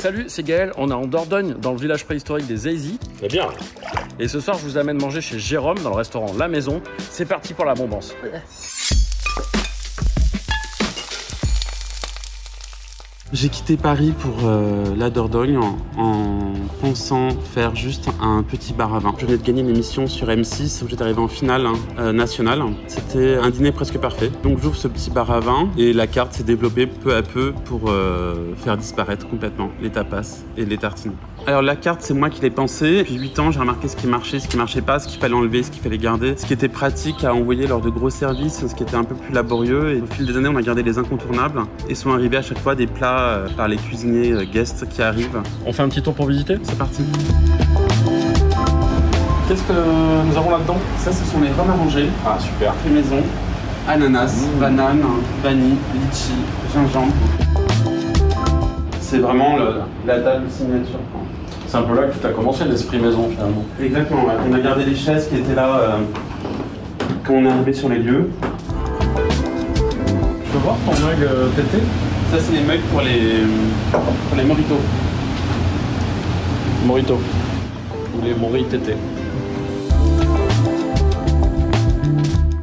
Salut, c'est Gaël, on est en Dordogne, dans le village préhistorique des Azy. C'est bien. Et ce soir, je vous amène manger chez Jérôme, dans le restaurant La Maison. C'est parti pour la bombance. J'ai quitté Paris pour la Dordogne en pensant faire juste un petit bar à vin. Je venais de gagner une émission sur M6 où j'étais arrivé en finale nationale. C'était un dîner presque parfait. Donc j'ouvre ce petit bar à vin et la carte s'est développée peu à peu pour faire disparaître complètement les tapas et les tartines. Alors la carte, c'est moi qui l'ai pensée. Depuis 8 ans, j'ai remarqué ce qui marchait pas, ce qu'il fallait enlever, ce qu'il fallait garder, ce qui était pratique à envoyer lors de gros services, ce qui était un peu plus laborieux. Et au fil des années, on a gardé les incontournables et sont arrivés à chaque fois des plats par les cuisiniers guests qui arrivent. On fait un petit tour pour visiter? C'est parti. Qu'est-ce que nous avons là-dedans? Ça, ce sont les rhums arrangés. Ah, super. Fait maison. Ananas, banane, vanille, litchi, gingembre. C'est vraiment la table signature. C'est un peu là que tu as commencé l'esprit maison finalement. Exactement, ouais. On a gardé les chaises qui étaient là quand on est arrivé sur les lieux. Je peux voir ton mug tété? Ça, c'est les mugs pour les moritos. Morito. Ou les moris tété.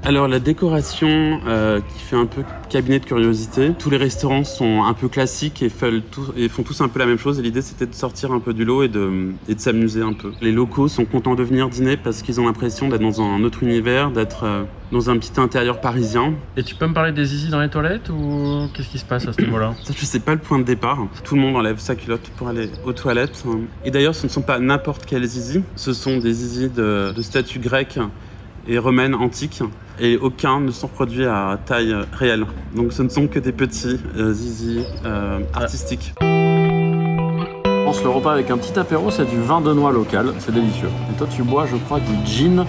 Alors la décoration qui fait un peu cabinet de curiosité. Tous les restaurants sont un peu classiques et font tous un peu la même chose. Et l'idée c'était de sortir un peu du lot et de s'amuser un peu. Les locaux sont contents de venir dîner parce qu'ils ont l'impression d'être dans un autre univers, d'être dans un petit intérieur parisien. Et tu peux me parler des zizi dans les toilettes ou qu'est-ce qui se passe à ce niveau-là? Ça, je sais pas le point de départ. Tout le monde enlève sa culotte pour aller aux toilettes. Et d'ailleurs, ce ne sont pas n'importe quels zizi. Ce sont des zizi de statues grecques et romaines antiques. Et aucun ne sont produits à taille réelle. Donc ce ne sont que des petits zizi artistiques. Je pense le repas avec un petit apéro, c'est du vin de noix local, c'est délicieux. Et toi tu bois, je crois, du gin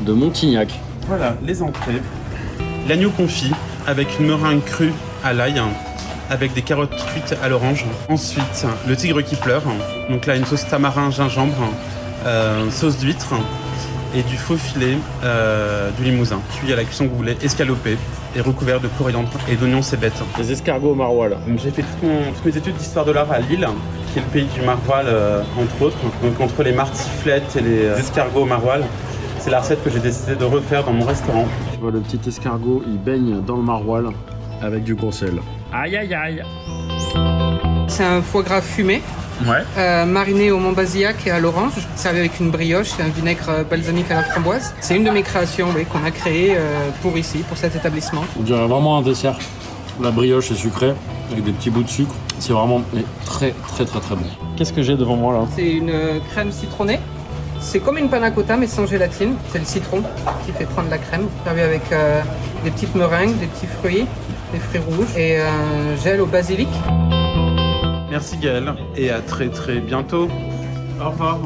de Montignac. Voilà, les entrées. L'agneau confit avec une meringue crue à l'ail, avec des carottes cuites à l'orange. Ensuite, le tigre qui pleure. Donc là, une sauce tamarin, gingembre, sauce d'huître et du faux filet du Limousin, cuit à la cuisson que vous voulez, escalopé et recouvert de coriandre et d'oignons cébettes. Les escargots au maroilles. J'ai fait toutes mes études d'histoire de l'art à Lille, qui est le pays du maroilles entre autres. Donc entre les martiflettes et les escargots au maroilles, c'est la recette que j'ai décidé de refaire dans mon restaurant. Tu vois le petit escargot, il baigne dans le maroilles avec du gros sel. Aïe aïe aïe. C'est un foie gras fumé. Ouais. Mariné au Montbazillac et à l'orange, servi avec une brioche et un vinaigre balsamique à la framboise. C'est une de mes créations qu'on a créée pour ici, pour cet établissement. On dirait vraiment un dessert. La brioche est sucrée, avec des petits bouts de sucre. C'est vraiment très bon. Qu'est-ce que j'ai devant moi là? C'est une crème citronnée. C'est comme une panna cotta mais sans gélatine. C'est le citron qui fait prendre la crème. Servi avec des petites meringues, des petits fruits, des fruits rouges et un gel au basilic. Merci Gaël et à très bientôt. Au revoir.